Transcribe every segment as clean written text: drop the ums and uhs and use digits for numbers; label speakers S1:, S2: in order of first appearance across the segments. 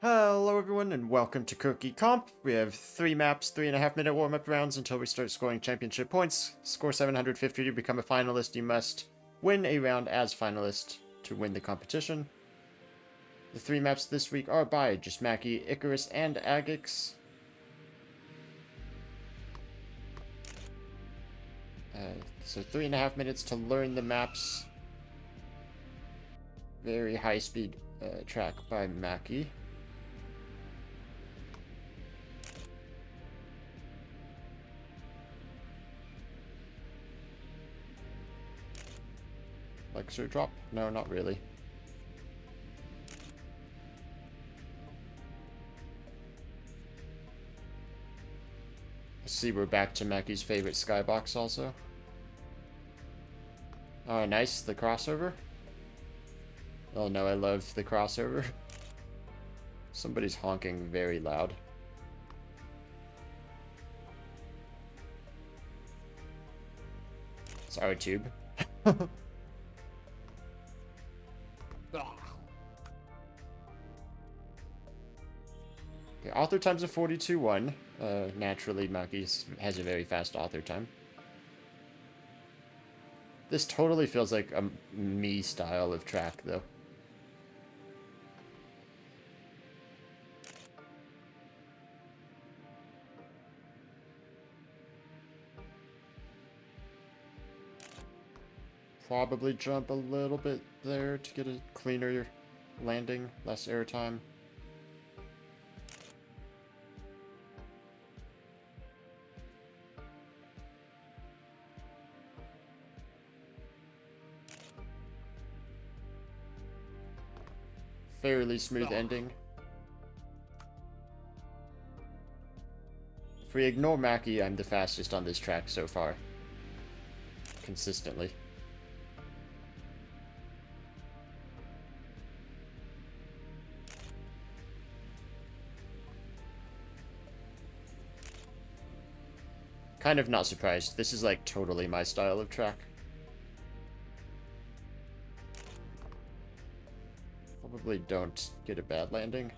S1: Hello everyone and welcome to Kerki Comp. We have 3 maps, 3.5-minute warm-up rounds until we start scoring championship points. Score 750 to become a finalist. You must win a round as finalist to win the competition. The 3 maps this week are by justMaki, icRS, and agix. So 3.5 minutes to learn the maps. Very high-speed track by Maki. Elixir drop? No, not really. See, we're back to Maki's favorite skybox also. Oh, nice, the crossover. Oh no, I love the crossover. Somebody's honking very loud. It's our tube. Okay, author time's a 42-1. Naturally, Maki has a very fast author time. This totally feels like a me style of track, though. Probably jump a little bit there to get a cleaner landing, less airtime. Fairly smooth ending. If we ignore Maki, I'm the fastest on this track so far. Consistently. Kind of not surprised. This is like totally my style of track. Probably don't get a bad landing.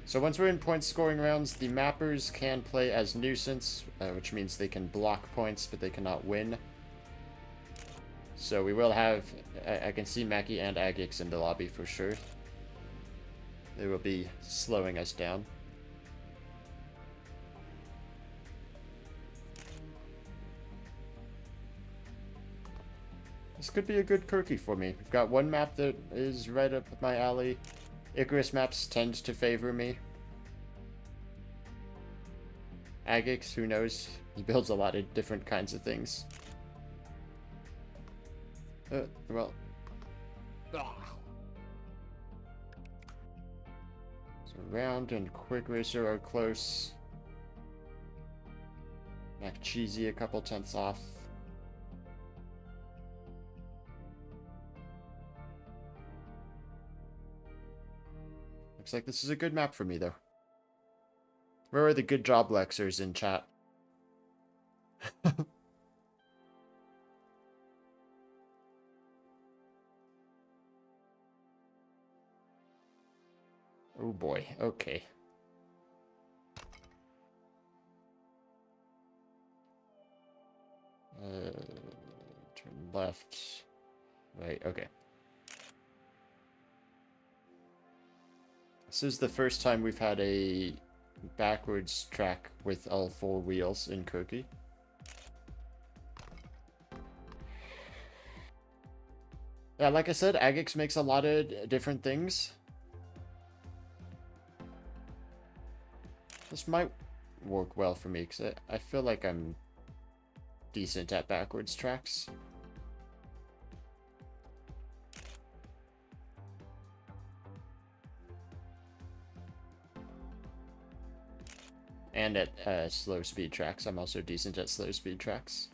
S1: So once we're in point scoring rounds, the mappers can play as nuisance, which means they can block points, but they cannot win. So we will have, I can see Maki and agix in the lobby for sure. They will be slowing us down. This could be a good Kerki for me. We've got one map that is right up my alley. icRS maps tend to favor me. agix, who knows? He builds a lot of different kinds of things. Well. So round and quick racer are close. Mac cheesy a couple tenths off. Looks like this is a good map for me, though. Where are the good job lexers in chat? Oh boy, okay. Turn left. Right, okay. This is the first time we've had a backwards track with all 4 wheels in Kerki. Yeah, like I said, agix makes a lot of different things. This might work well for me, because I feel like I'm decent at backwards tracks. And at slow speed tracks. I'm also decent at slow speed tracks.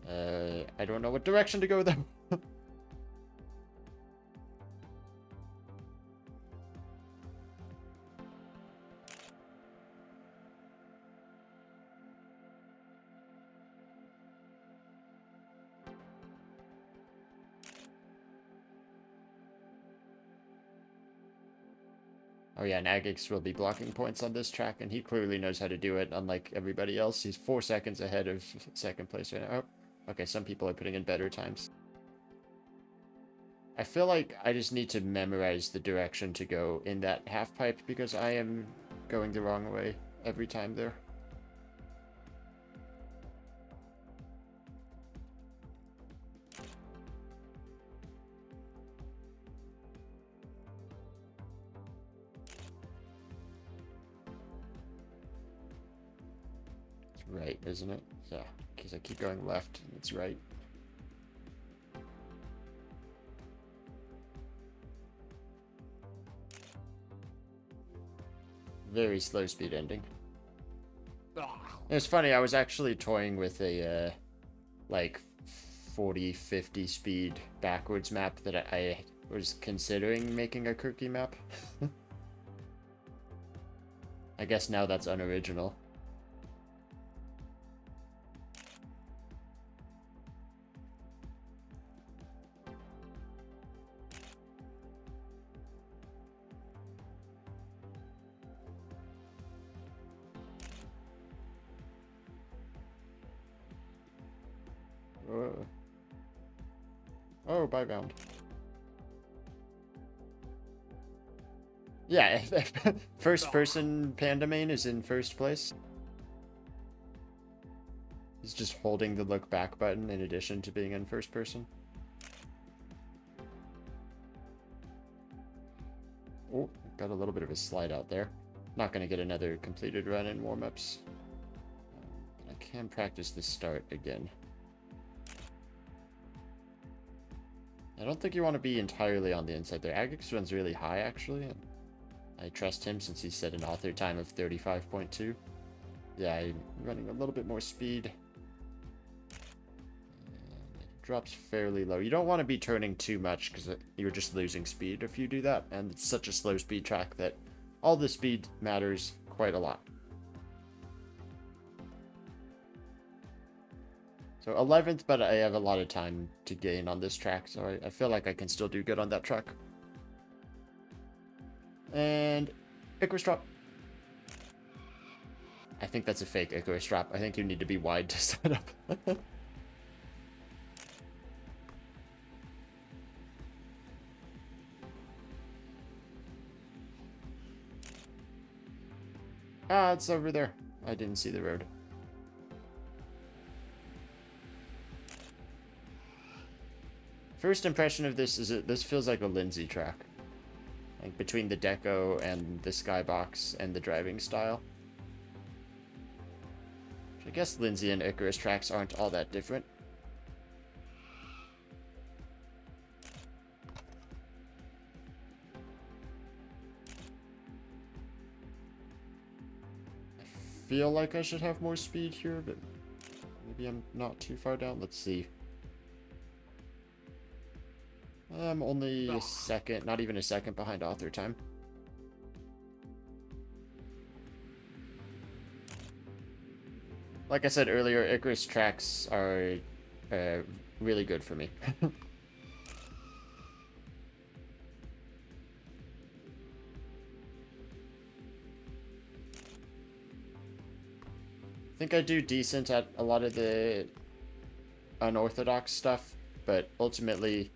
S1: I don't know what direction to go, though. Oh yeah, and agix will be blocking points on this track, and he clearly knows how to do it, unlike everybody else. He's 4 seconds ahead of second place right now. Oh, okay, some people are putting in better times. I feel like I just need to memorize the direction to go in that half pipe, because I am going the wrong way every time there. It's right, isn't it? Yeah, because I keep going left, and it's right. Very slow speed ending. It's funny, I was actually toying with a, like, 40-50 speed backwards map that I was considering making a Kerki map. I guess now that's unoriginal. Oh, by bound. Yeah, first person Panda main is in first place. He's just holding the look back button in addition to being in first person. Oh, got a little bit of a slide out there. Not going to get another completed run in warm-ups. I can practice the start again. I don't think you want to be entirely on the inside there. Agix runs really high, actually. And I trust him since he set an author time of 35.2. Yeah, I'm running a little bit more speed. And it drops fairly low. You don't want to be turning too much because you're just losing speed if you do that. And it's such a slow speed track that all the speed matters quite a lot. So 11th, but I have a lot of time to gain on this track, so I feel like I can still do good on that track. And icRS drop. I think that's a fake icRS drop. I think you need to be wide to set up. Ah, it's over there. I didn't see the road. First impression of this is that this feels like a Lindsay track. Like between the deco and the skybox and the driving style. Which I guess Lindsay and icRS tracks aren't all that different. I feel like I should have more speed here, but maybe I'm not too far down. Let's see. I'm only a second, not even a second behind author time. Like I said earlier, icRS tracks are really good for me. I think I do decent at a lot of the unorthodox stuff, but ultimately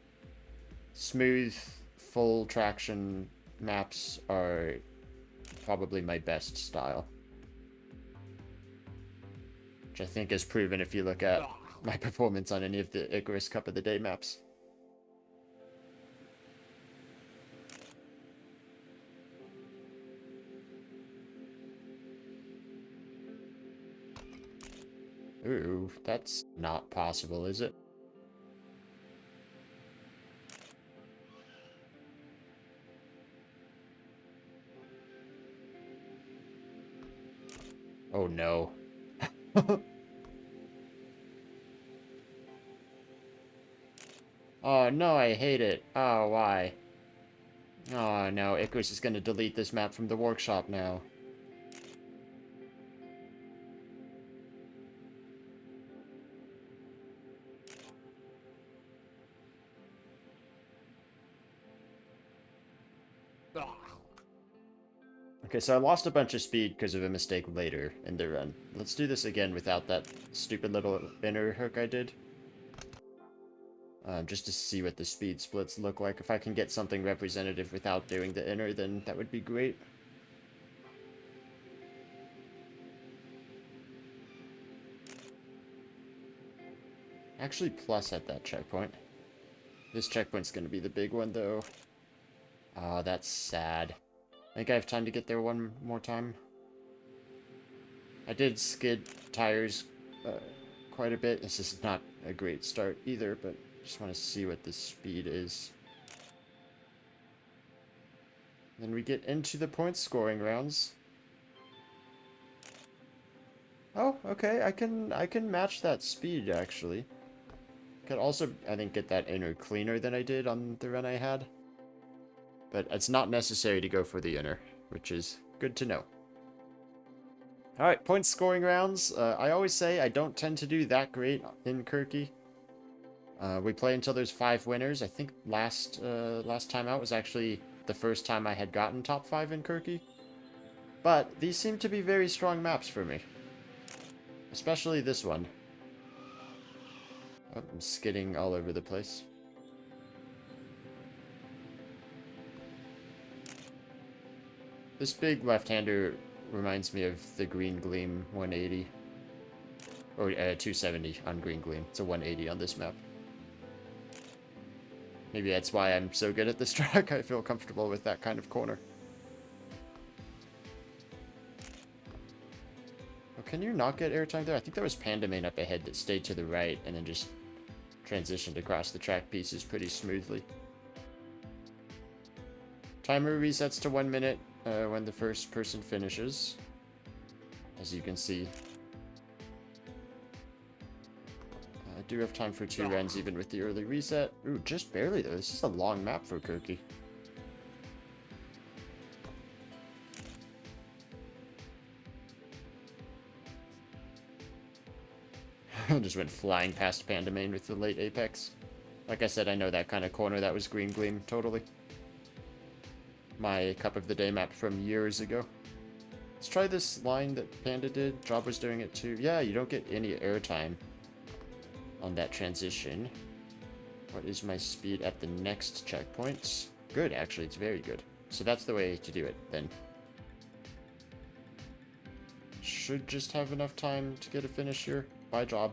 S1: smooth, full traction maps are probably my best style. Which I think is proven if you look at my performance on any of the icRS Cup of the Day maps. Ooh, that's not possible, is it? Oh no. Oh no, I hate it. Oh, why? Oh no, icRS is gonna delete this map from the workshop now. Okay, so I lost a bunch of speed because of a mistake later in the run. Let's do this again without that stupid little inner hook I did. Just to see what the speed splits look like. If I can get something representative without doing the inner, then that would be great. Actually, plus at that checkpoint. This checkpoint's going to be the big one, though. Oh, that's sad. I think I have time to get there one more time. I did skid tires quite a bit. This is not a great start either, but just want to see what the speed is. Then we get into the point scoring rounds. Oh, okay, I can match that speed actually. Could also, I think, get that inner cleaner than I did on the run I had. But it's not necessary to go for the inner, which is good to know. Alright, point scoring rounds. I always say I don't tend to do that great in Kerki. We play until there's 5 winners. I think last time out was actually the first time I had gotten top 5 in Kerki. But these seem to be very strong maps for me. Especially this one. Oh, I'm skidding all over the place. This big left-hander reminds me of the Green Gleam 180. Or 270 on Green Gleam. It's a 180 on this map. Maybe that's why I'm so good at this track. I feel comfortable with that kind of corner. Oh, can you not get airtime there? I think there was Pandamane up ahead that stayed to the right and then just transitioned across the track pieces pretty smoothly. Timer resets to 1 minute when the first person finishes. As you can see. I do have time for 2 runs even with the early reset. Ooh, just barely though. This is a long map for Kerki. Just went flying past Pandamane with the late apex. Like I said, I know that kind of corner. That was Green Gleam, totally. My Cup of the Day map from years ago. Let's try this line that Panda did. Job was doing it too. Yeah, you don't get any airtime on that transition. What is my speed at the next checkpoint? Good, actually. It's very good. So that's the way to do it, then. Should just have enough time to get a finish here. Bye, Job.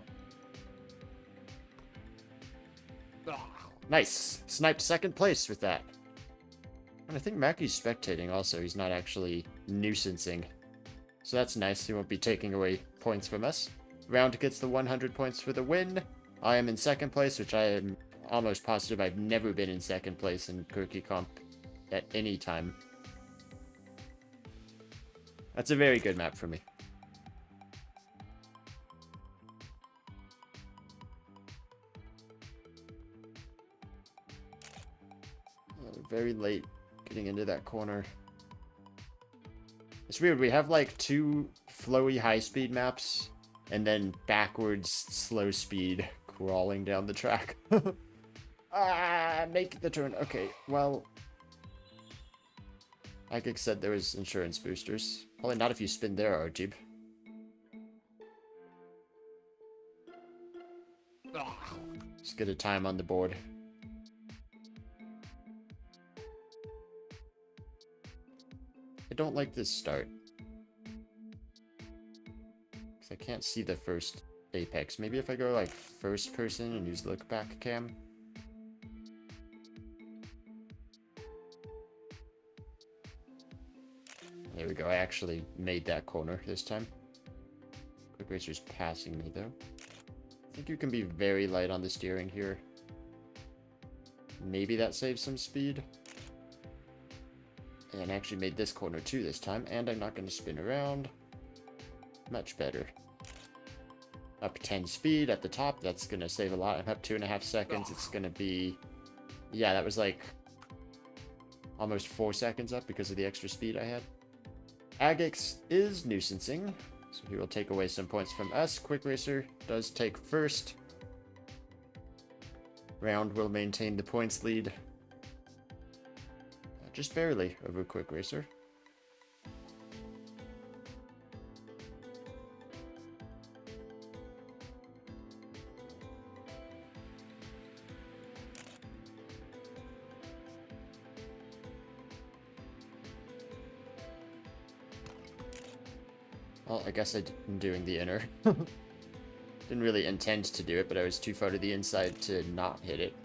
S1: Nice! Sniped 2nd place with that. And I think Maki's spectating also. He's not actually nuisancing. So that's nice. He won't be taking away points from us. Round gets the 100 points for the win. I am in 2nd place, which I am almost positive I've never been in 2nd place in Kerki Comp at any time. That's a very good map for me. Very late getting into that corner. It's weird. We have like 2 flowy high-speed maps and then backwards slow speed crawling down the track. Make the turn. Okay, well, agix said there was insurance boosters. Probably not if you spin there, Arjib. Just get a time on the board. I don't like this start. Because I can't see the first apex. Maybe if I go like first person and use look back cam. There we go. I actually made that corner this time. Quick Racer's passing me though. I think you can be very light on the steering here. Maybe that saves some speed. And I actually made this corner too this time, and I'm not going to spin around. Much better. Up 10 speed at the top, that's going to save a lot. I'm up 2.5 seconds, it's going to be... Yeah, that was like... almost 4 seconds up because of the extra speed I had. Agix is nuisancing, so he will take away some points from us. Quick Racer does take first. Round will maintain the points lead. Just barely over Quick Racer. Well, I guess I'm doing the inner. Didn't really intend to do it, but I was too far to the inside to not hit it.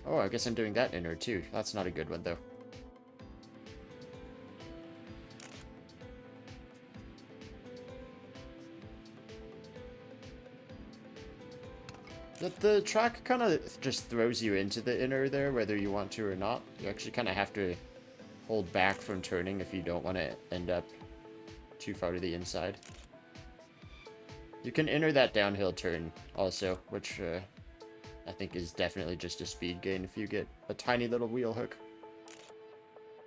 S1: Oh, I guess I'm doing that inner too. That's not a good one, though. The track kind of just throws you into the inner there, whether you want to or not. You actually kind of have to hold back from turning if you don't want to end up too far to the inside. You can enter that downhill turn also, which I think is definitely just a speed gain if you get a tiny little wheel hook.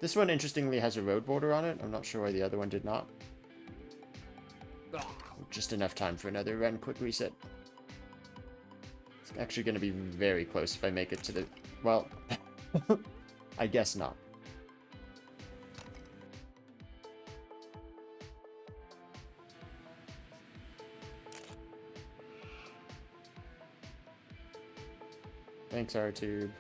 S1: This one, interestingly, has a road border on it. I'm not sure why the other one did not. Just enough time for another run quick reset. It's actually going to be very close if I make it to the... Well, I guess not. Thanks, R-Tube.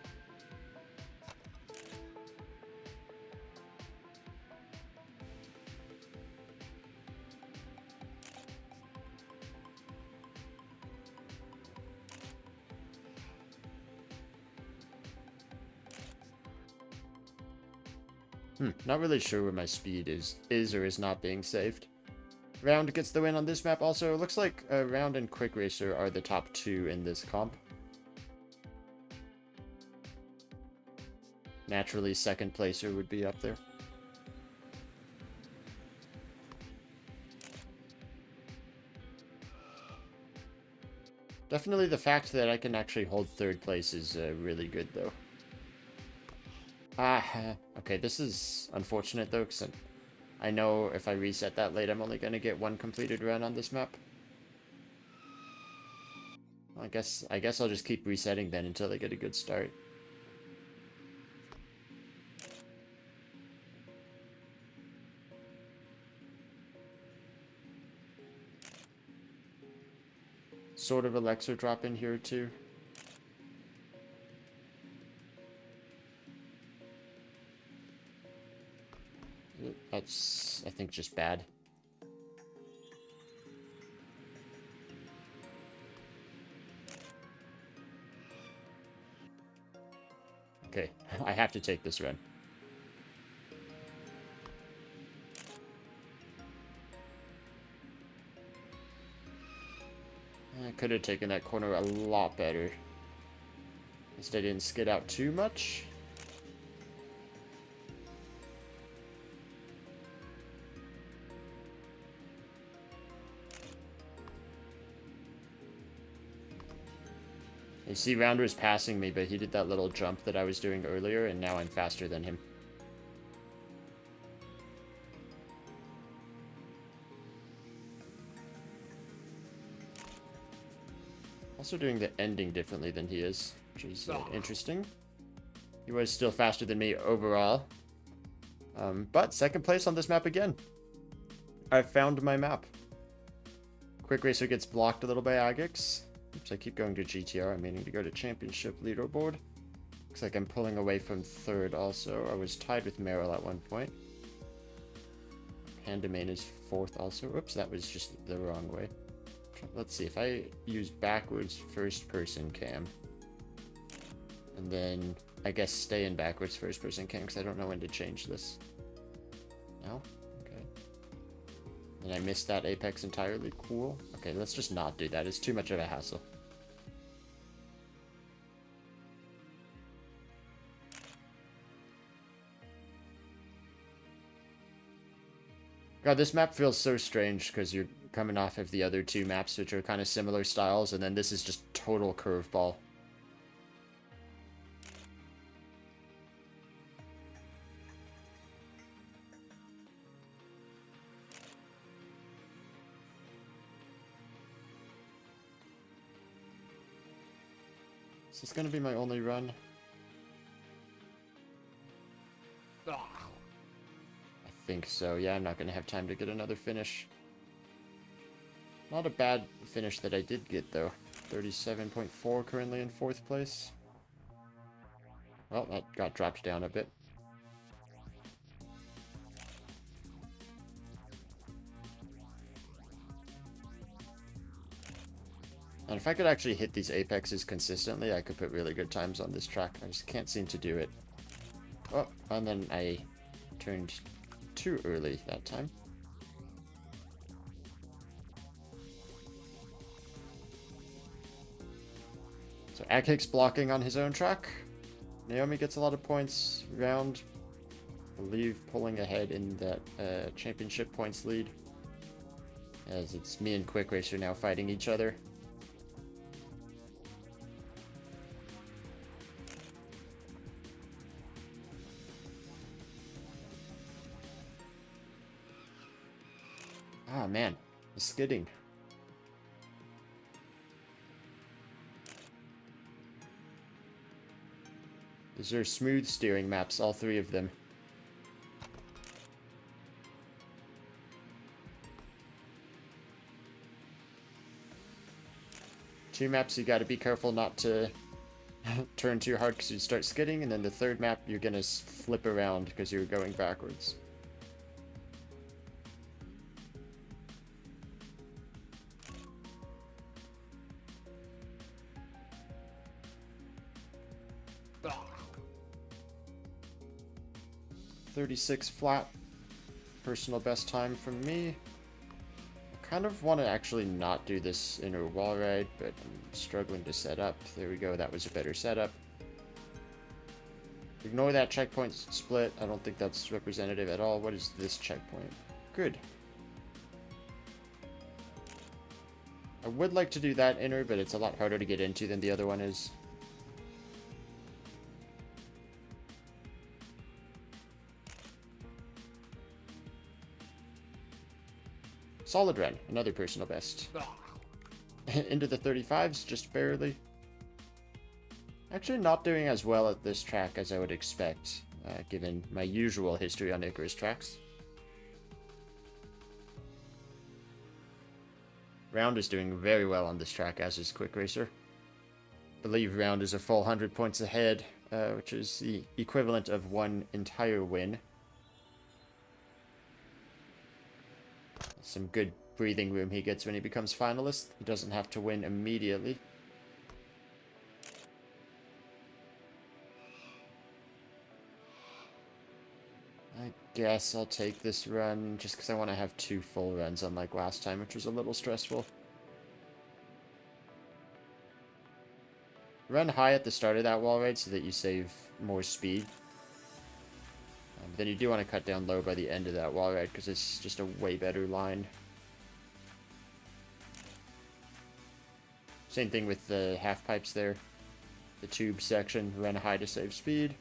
S1: Not really sure where my speed is or is not being saved. Round gets the win on this map also. It looks like Round and Quick Racer are the top two in this comp. Naturally, second placer would be up there. Definitely the fact that I can actually hold third place is really good, though. Okay, this is unfortunate, though, because I know if I reset that late, I'm only going to get one completed run on this map. I guess I'll just keep resetting then until I get a good start. Sort of Elixir drop in here, too. That's, I think, just bad. Okay, I have to take this run. I could have taken that corner a lot better. Instead, I didn't skid out too much. You see, Round was passing me, but he did that little jump that I was doing earlier, and now I'm faster than him. Also doing the ending differently than he is, which is interesting. He was still faster than me overall. But second place on this map again. I found my map. Quick Racer gets blocked a little by agix. Oops, I keep going to GTR. I'm meaning to go to Championship Leaderboard. Looks like I'm pulling away from third also. I was tied with Meryl at one point. Pandamain is fourth also. Oops, that was just the wrong way. Let's see, if I use backwards first person cam. And then, I guess, stay in backwards first person cam, because I don't know when to change this. No? Okay. And I missed that apex entirely. Cool. Okay, let's just not do that. It's too much of a hassle. God, this map feels so strange because you're coming off of the other two maps, which are kind of similar styles, and then this is just total curveball. Is this going to be my only run? I think so. Yeah, I'm not going to have time to get another finish. Not a bad finish that I did get, though. 37.4 currently in fourth place. Well, that got dropped down a bit. And if I could actually hit these apexes consistently, I could put really good times on this track. I just can't seem to do it. Oh, and then I turned too early that time. So agix blocking on his own track. Naomi gets a lot of points. Round, I believe, pulling ahead in that championship points lead. As it's me and Quick Racer now fighting each other. Ah, man. The skidding. These are smooth steering maps, all three of them. Two maps, you gotta be careful not to turn too hard because you start skidding, and then the third map, you're gonna flip around because you're going backwards. Ah. 36 flat. Personal best time from me. I kind of want to actually not do this inner wall ride, but I'm struggling to set up. There we go, that was a better setup. Ignore that checkpoint split. I don't think that's representative at all. What is this checkpoint? Good. I would like to do that inner, but it's a lot harder to get into than the other one is. Solid run, another personal best. Into the 35s, just barely. Actually not doing as well at this track as I would expect, given my usual history on icRS tracks. Round is doing very well on this track, as is Quick Racer. I believe Round is a full 100 points ahead, which is the equivalent of one entire win. Some good breathing room he gets when he becomes finalist. He doesn't have to win immediately. I guess I'll take this run just because I want to have 2 full runs unlike last time, which was a little stressful. Run high at the start of that wall ride so that you save more speed. But then you do want to cut down low by the end of that wall ride because it's just a way better line. Same thing with the half pipes there. The tube section, run high to save speed.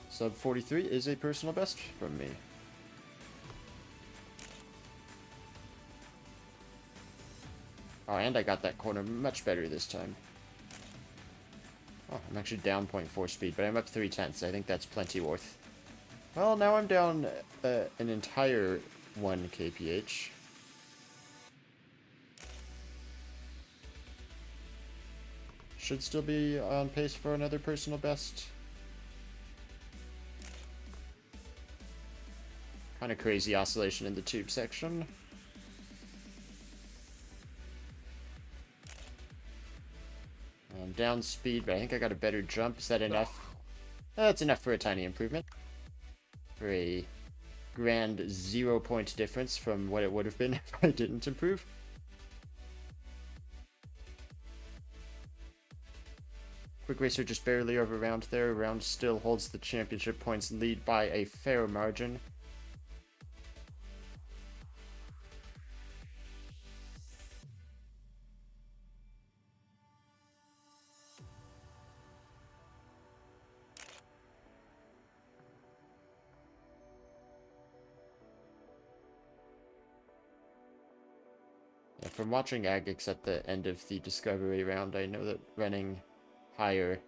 S1: Sub 43 is a personal best from me. Oh, and I got that corner much better this time. Oh, I'm actually down 0.4 speed, but I'm up 0.3. I think that's plenty worth. Well, now I'm down an entire 1 kph. Should still be on pace for another personal best. Kind of crazy oscillation in the tube section. Down speed, but I think I got a better jump. Is that enough? That's enough for a tiny improvement. For a grand 0-point difference from what it would have been if I didn't improve. Quick Racer just barely over Round there. Round still holds the championship points lead by a fair margin. From watching agix at the end of the discovery round, I know that running higher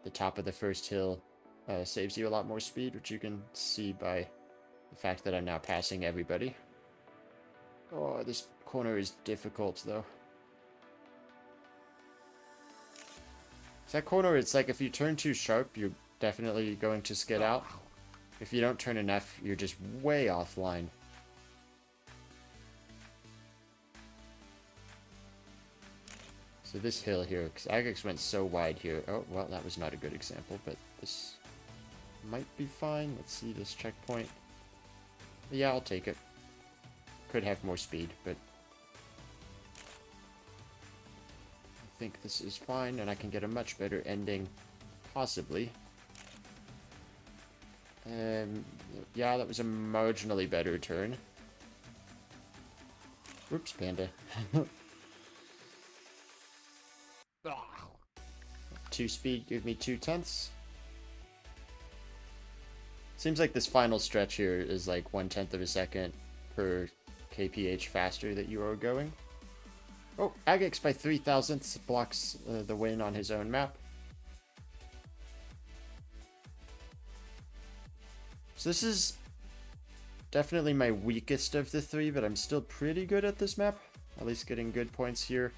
S1: the top of the first hill saves you a lot more speed, which you can see by the fact that I'm now passing everybody. Oh, this corner is difficult, though. That corner, it's like if you turn too sharp, you're definitely going to skid out. If you don't turn enough, you're just way offline. So this hill here, because agix went so wide here. Oh, well, that was not a good example, but this might be fine. Let's see this checkpoint. Yeah, I'll take it. Could have more speed, but I think this is fine, and I can get a much better ending, possibly. Yeah, that was a marginally better turn. Oops, panda. 2 speed, give me 2/10. Seems like this final stretch here is like 1/10 of a second per kph faster that you are going. Oh, agix by 0.003 blocks the win on his own map. So this is definitely my weakest of the 3, but I'm still pretty good at this map. At least getting good points here.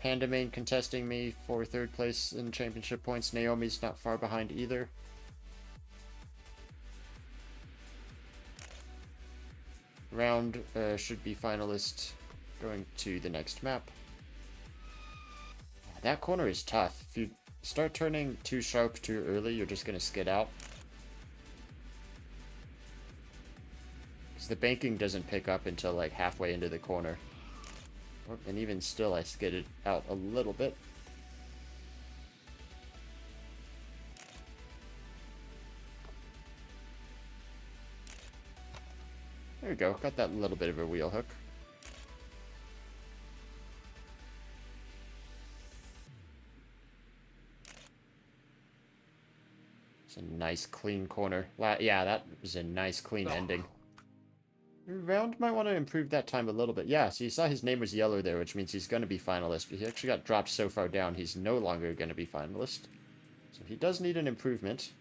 S1: Panda main contesting me for 3rd place in championship points. Naomi's not far behind either. Round should be finalist going to the next map. That corner is tough. If you start turning too sharp too early, you're just going to skid out. Because the banking doesn't pick up until like halfway into the corner. And even still, I skidded out a little bit. There we go. Got that little bit of a wheel hook. It's a nice clean corner. Yeah, that was a nice clean ending. Round might want to improve that time a little bit. Yeah, so you saw his name was yellow there, which means he's going to be finalist. But he actually got dropped so far down, he's no longer going to be finalist. So he does need an improvement.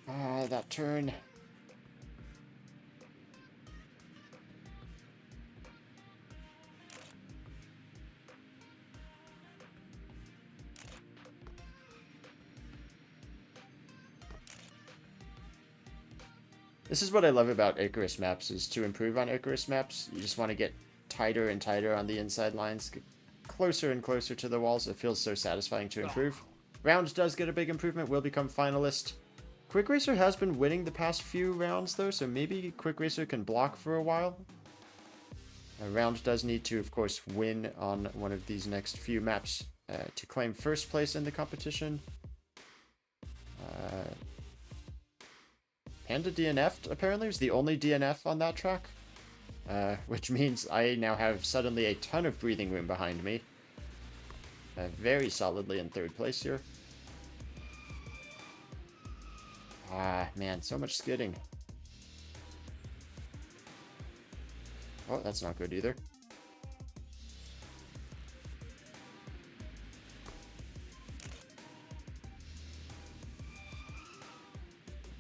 S1: That turn. This is what I love about icRS maps, is to improve on icRS maps, you just want to get tighter and tighter on the inside lines, get closer and closer to the walls. It feels so satisfying to improve. Round does get a big improvement, will become finalist. Quick Racer has been winning the past few rounds though, so maybe Quick Racer can block for a while. Round does need to, of course, win on one of these next few maps to claim 1st place in the competition. Panda DNF'd, apparently. Was the only DNF on that track. Which means I now have suddenly a ton of breathing room behind me. Very solidly in 3rd place here. Ah, man, so much skidding. Oh, that's not good either.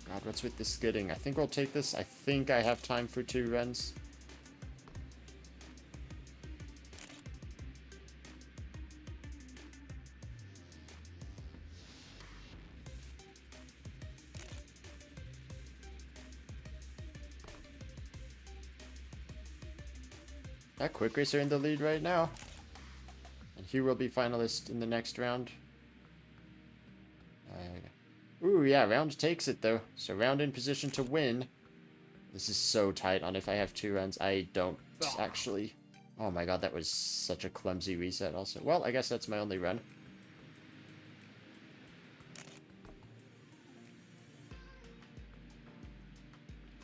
S1: God, what's with the skidding? I think we'll take this. I think I have time for 2 runs. That Quick Racer in the lead right now. And he will be finalist in the next round. Ooh, yeah, Round takes it, though. So Round in position to win. This is so tight on if I have 2 runs. I don't actually... Oh my god, that was such a clumsy reset also. Well, I guess that's my only run.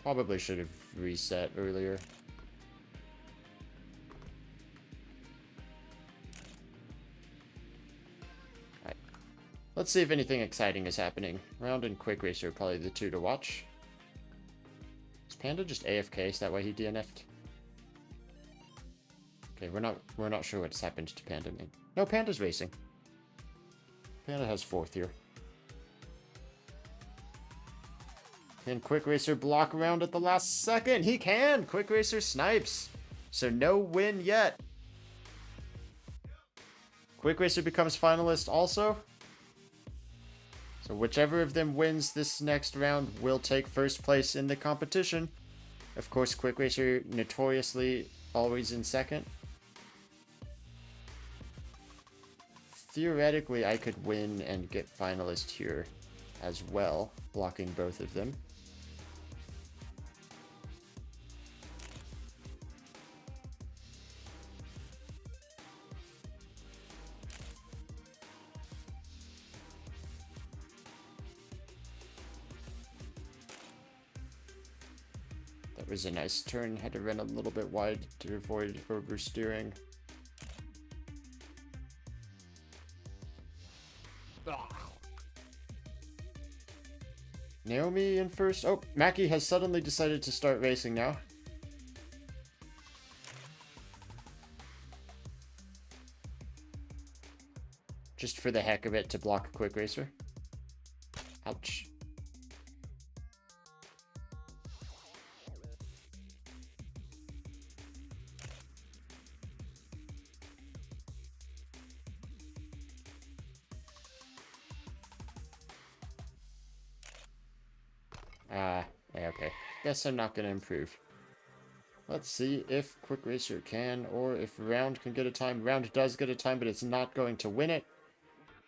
S1: Probably should have reset earlier. Let's see if anything exciting is happening. Round and Quick Racer are probably the 2 to watch. Is Panda just AFK? Is that why he DNF'd? Okay, we're not sure what's happened to Panda main. No, Panda's racing. Panda has 4th here. Can Quick Racer block Round at the last second? He can! Quick Racer snipes. So no win yet. Quick Racer becomes finalist also. So whichever of them wins this next round will take first place in the competition. Of course, Quick Racer notoriously always in second. Theoretically, I could win and get finalist here as well, blocking both of them. That was a nice turn. Had to run a little bit wide to avoid oversteering. Naomi in first. Oh, Maki has suddenly decided to start racing now. Just for the heck of it to block a Quick Racer. Ouch. Okay. Guess I'm not going to improve. Let's see if Quick Racer can, or if Round can get a time. Round does get a time, but it's not going to win it.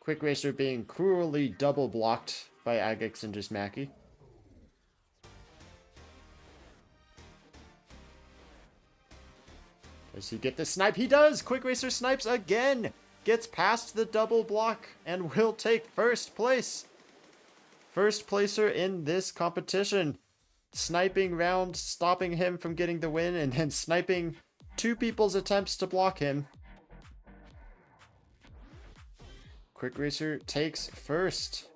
S1: Quick Racer being cruelly double blocked by Agix and justMaki. Does he get the snipe? He does! Quick Racer snipes again! Gets past the double block and will take first place. First placer in this competition. Sniping Round, stopping him from getting the win, and then sniping two people's attempts to block him. Quick Racer takes first.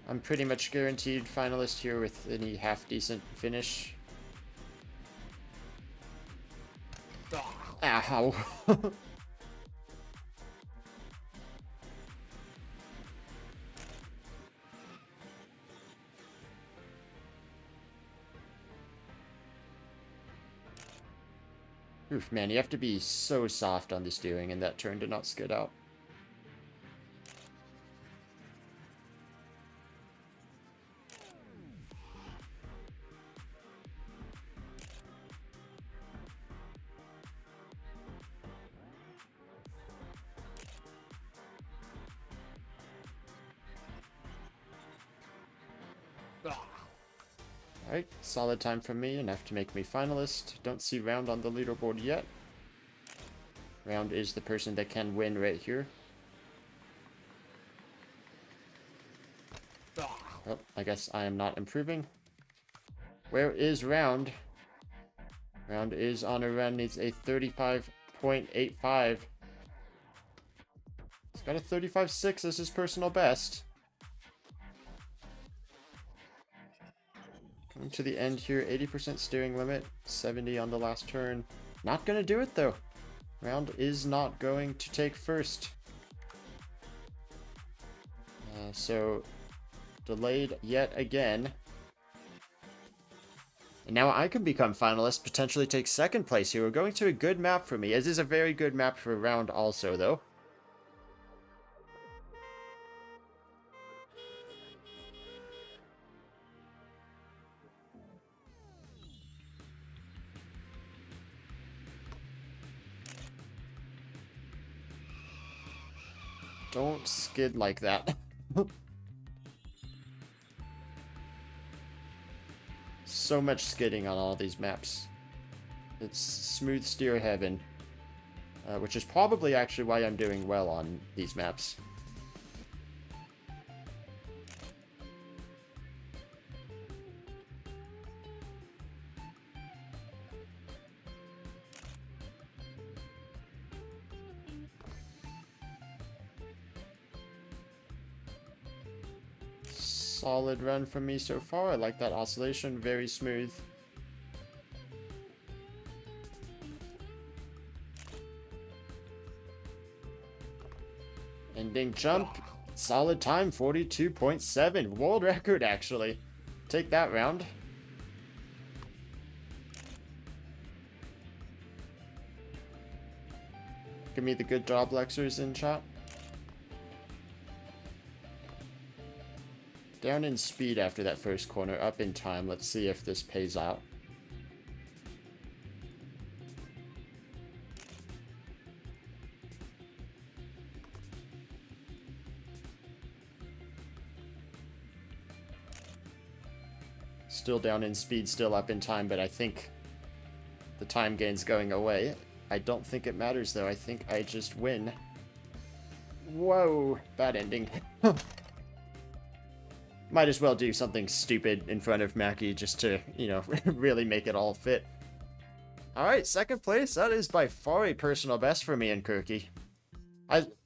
S1: I'm pretty much guaranteed finalist here with any half-decent finish. Ow. Oof, man, you have to be so soft on the steering in that turn to not skid out. Alright, solid time from me, enough to make me finalist. Don't see Round on the leaderboard yet. Round is the person that can win right here. Oh, I guess I am not improving. Where is Round? Round is on a run, needs a 35.85. He's got a 35.6 as his personal best. Coming to the end here, 80% steering limit, 70 on the last turn. Not gonna do it though. Round is not going to take first. So, delayed yet again. And now I can become finalist, potentially take second place here. We're going to a good map for me. This is a very good map for Round also, though. Don't skid like that. So much skidding on all these maps. It's smooth steer heaven. Which is probably actually why I'm doing well on these maps. Solid run from me so far. I like that oscillation, very smooth. Ending jump, solid time, 42.7. World record, actually. Take that Round. Give me the good job Lexers in chat. Down in speed after that first corner, up in time. Let's see if this pays out. Still down in speed, still up in time, but I think the time gain's going away. I don't think it matters, though. I think I just win. Whoa, bad ending. Might as well do something stupid in front of Maki just to, you know, really make it all fit. Alright, second place. That is by far a personal best for me in Kerki.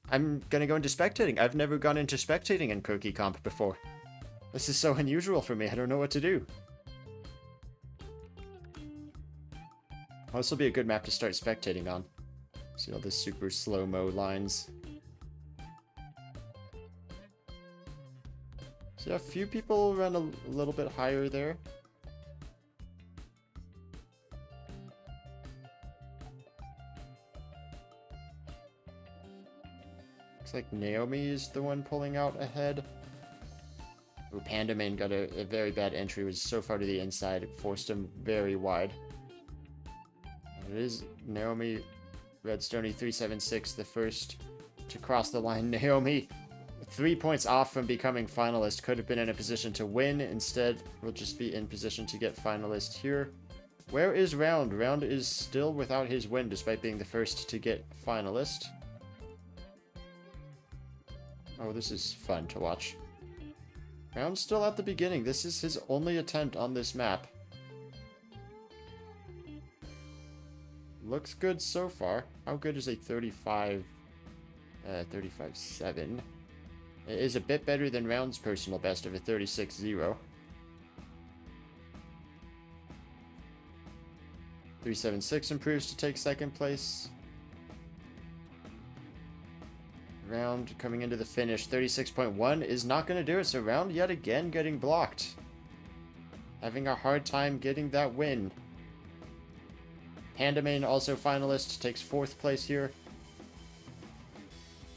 S1: I'm gonna go into spectating. I've never gone into spectating in Kerki Comp before. This is so unusual for me. I don't know what to do. Oh, this will be a good map to start spectating on. See all the super slow-mo lines. So yeah, a few people run a little bit higher there. Looks like Naomi is the one pulling out ahead. Ooh, Pandamain got a very bad entry. It was so far to the inside. It forced him very wide. It is Naomi Redstony 376, the first to cross the line. Naomi, 3 points off from becoming finalist. Could have been in a position to win. Instead, will just be in position to get finalist here. Where is Round? Round is still without his win, despite being the first to get finalist. Oh, this is fun to watch. Round's still at the beginning. This is his only attempt on this map. Looks good so far. How good is a 35... 35-7? It is a bit better than Round's personal best of a 36-0. 376 improves to take second place. Round coming into the finish. 36.1 is not going to do it, so Round yet again getting blocked. Having a hard time getting that win. Pandamain, also finalist, takes 4th place here.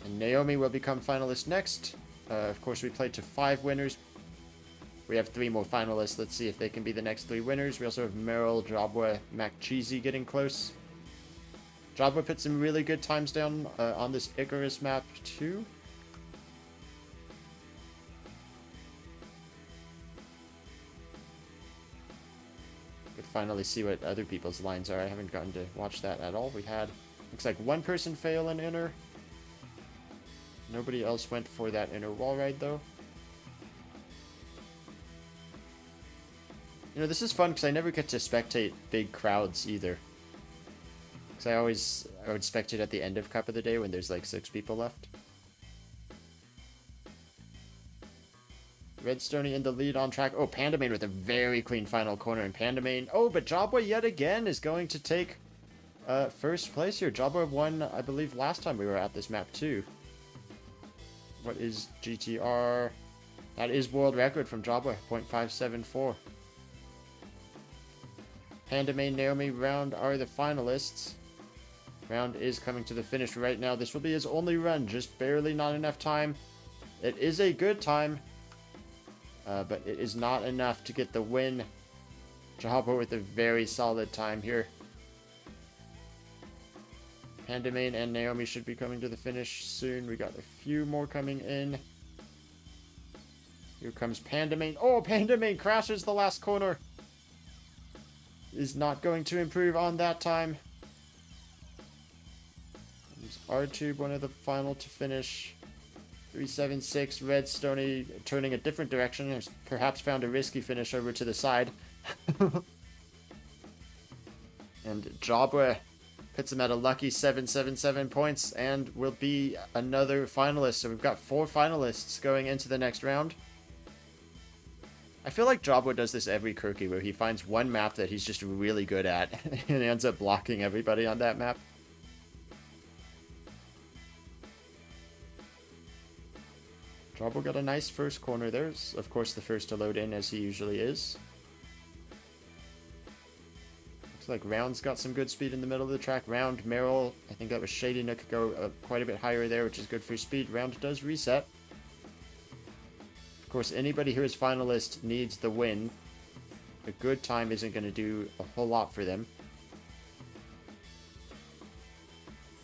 S1: And Naomi will become finalist next. Of course, we played to 5 winners. We have 3 more finalists. Let's see if they can be the next 3 winners. We also have Meryl, Jabwa, MacCheesy getting close. Jabwa put some really good times down on this icRS map, too. Finally see what other people's lines are. I haven't gotten to watch that at all. We had, looks like 1 person fail an inner. Nobody else went for that inner wall ride, though. You know, this is fun because I never get to spectate big crowds either. Because I would spectate at the end of Cup of the Day when there's like 6 people left. Redstony in the lead on track. Oh, Pandamain with a very clean final corner. And Pandamain... Oh, but Jabwa yet again is going to take first place here. Jabwa won, I believe, last time we were at this map, too. What is GTR? That is world record from Jabwa, 0.574. Pandamain, Naomi, Round are the finalists. Round is coming to the finish right now. This will be his only run. Just barely not enough time. It is a good time. But it is not enough to get the win. Jabwa with a very solid time here. Pandamain and Naomi should be coming to the finish soon. We got a few more coming in. Here comes Pandamain. Oh, Pandamain crashes the last corner. Is not going to improve on that time. There's R-Tube, one of the final to finish. 376, Redstony turning a different direction. Has perhaps found a risky finish over to the side. And Jabwa puts him at a lucky 777 points and will be another finalist. So we've got 4 finalists going into the next round. I feel like Jabwa does this every Kerki, where he finds one map that he's just really good at and ends up blocking everybody on that map. Jabwa got a nice first corner there. Of course, the first to load in, as he usually is. Looks like Round's got some good speed in the middle of the track. Round, Meryl, I think that was Shady Nook, go quite a bit higher there, which is good for speed. Round does reset. Of course, anybody who is finalist needs the win. A good time isn't going to do a whole lot for them.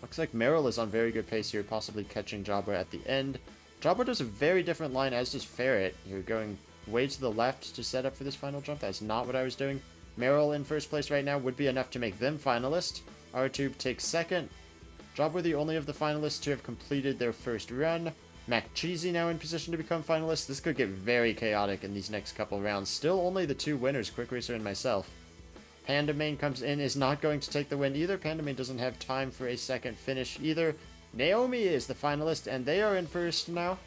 S1: Looks like Meryl is on very good pace here, possibly catching Jabba at the end. Jabba does a very different line, as does Ferret. You're going way to the left to set up for this final jump. That's not what I was doing. Meryl in first place right now would be enough to make them finalist. R-Tube takes second. Jabba the only of the finalists to have completed their first run. McCheesy now in position to become finalist. This could get very chaotic in these next couple rounds. Still only the two winners, Quick Racer and myself. Pandamain comes in, is not going to take the win either. Pandamain doesn't have time for a second finish either. Naomi is the finalist, and they are in first now.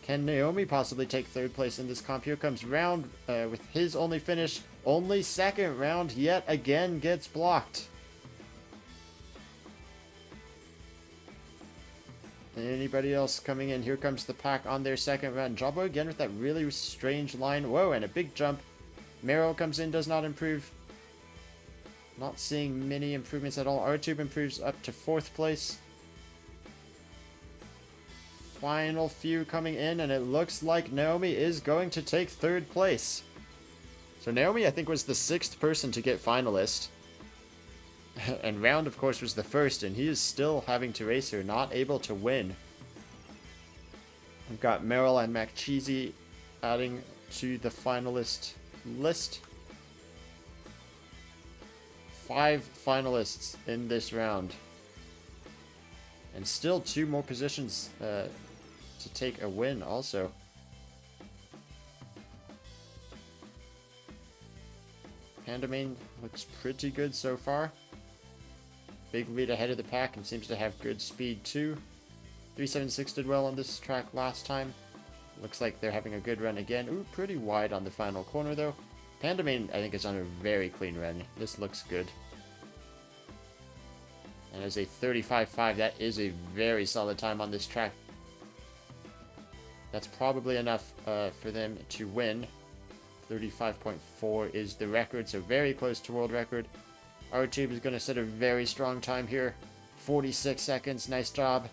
S1: Can Naomi possibly take third place in this comp? Here comes Round with his only finish. Only second. Round yet again gets blocked. Anybody else coming in? Here comes the pack on their second run. Jabba again with that really strange line. Whoa, and a big jump. Meryl comes in, does not improve. Not seeing many improvements at all. R-Tube improves up to fourth place. Final few coming in, and it looks like Naomi is going to take third place. So Naomi, I think, was the sixth person to get finalist. And Round, of course, was the first, and he is still having to race her, not able to win. We've got Meryl and McCheesy adding to the finalist list. 5 finalists in this round. And still 2 more positions to take a win also. Pandamain looks pretty good so far. Big lead ahead of the pack and seems to have good speed too. 376 did well on this track last time. Looks like they're having a good run again. Ooh, pretty wide on the final corner though. Pandamain, I think, is on a very clean run. This looks good. And as a 35.5, that is a very solid time on this track. That's probably enough for them to win. 35.4 is the record, so very close to world record. R-Tube is going to set a very strong time here. 46 seconds, nice job.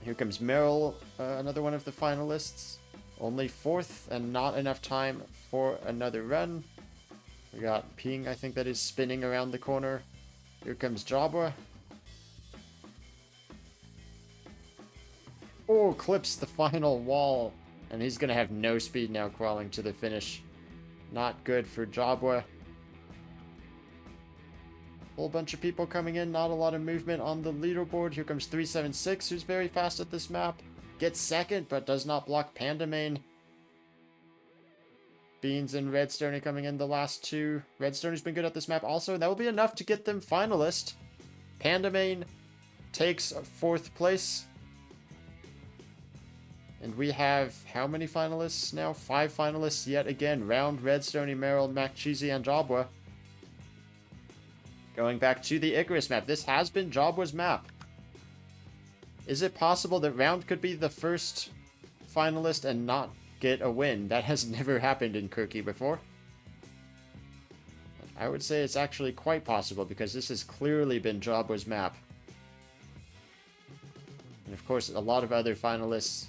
S1: Here comes Meryl, another one of the finalists. Only 4th and not enough time for another run. We got Ping, I think, that is spinning around the corner. Here comes Jabba. Oh, clips the final wall. And he's going to have no speed now crawling to the finish. Not good for Jabba. Whole bunch of people coming in, not a lot of movement on the leaderboard. Here comes 376, who's very fast at this map. Gets second, but does not block Pandamain. Beans and Redstone are coming in the last 2. Redstone has been good at this map also, and that will be enough to get them finalist. Pandamain takes 4th place. And we have how many finalists now? 5 finalists yet again. Round, Redstone, Meryl, McCheesy, and Jabba. Going back to the icRS map. This has been Jabba's map. Is it possible that Round could be the first finalist and not get a win? That has never happened in Kerki before. I would say it's actually quite possible because this has clearly been Jabba's map. And of course, a lot of other finalists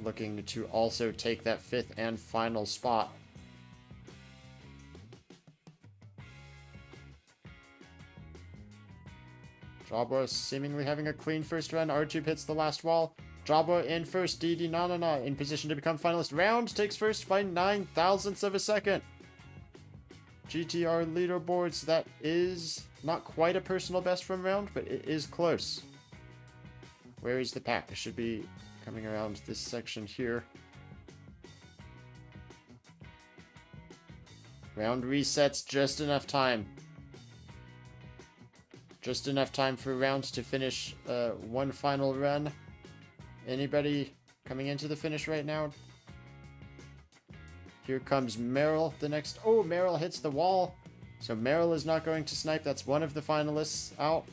S1: looking to also take that 5th and final spot. Jabba seemingly having a clean first run. R-Tube hits the last wall. Jabba in first. DD Nanana in position to become finalist. Round takes first by 9 thousandths of a second. GTR leaderboards, that is not quite a personal best from Round, but it is close. Where is the pack? It should be coming around this section here. Round resets just enough time. Just enough time for Round to finish one final run. Anybody coming into the finish right now? Here comes Meryl, the next. Oh, Meryl hits the wall. So Meryl is not going to snipe. That's one of the finalists out.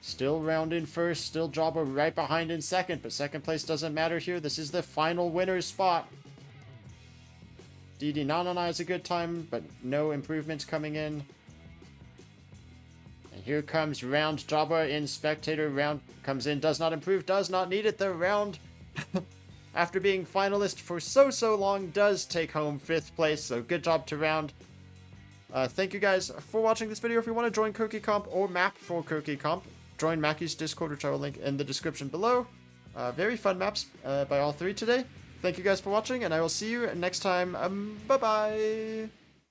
S1: Still Round in first. Still Jabba right behind in second. But second place doesn't matter here. This is the final winner's spot. DD Nanana is a good time, but no improvements coming in. Here comes round jobber in spectator. Round comes in, does not improve, does not need it. The round, after being finalist for so long, does take home 5th place. So good job to round. Thank you guys for watching this video. If you want to join Kerki Comp or map for Kerki Comp, join Maki's Discord, which I will link in the description below. Very fun maps by all three today. Thank you guys for watching, and I will see you next time. Bye-bye!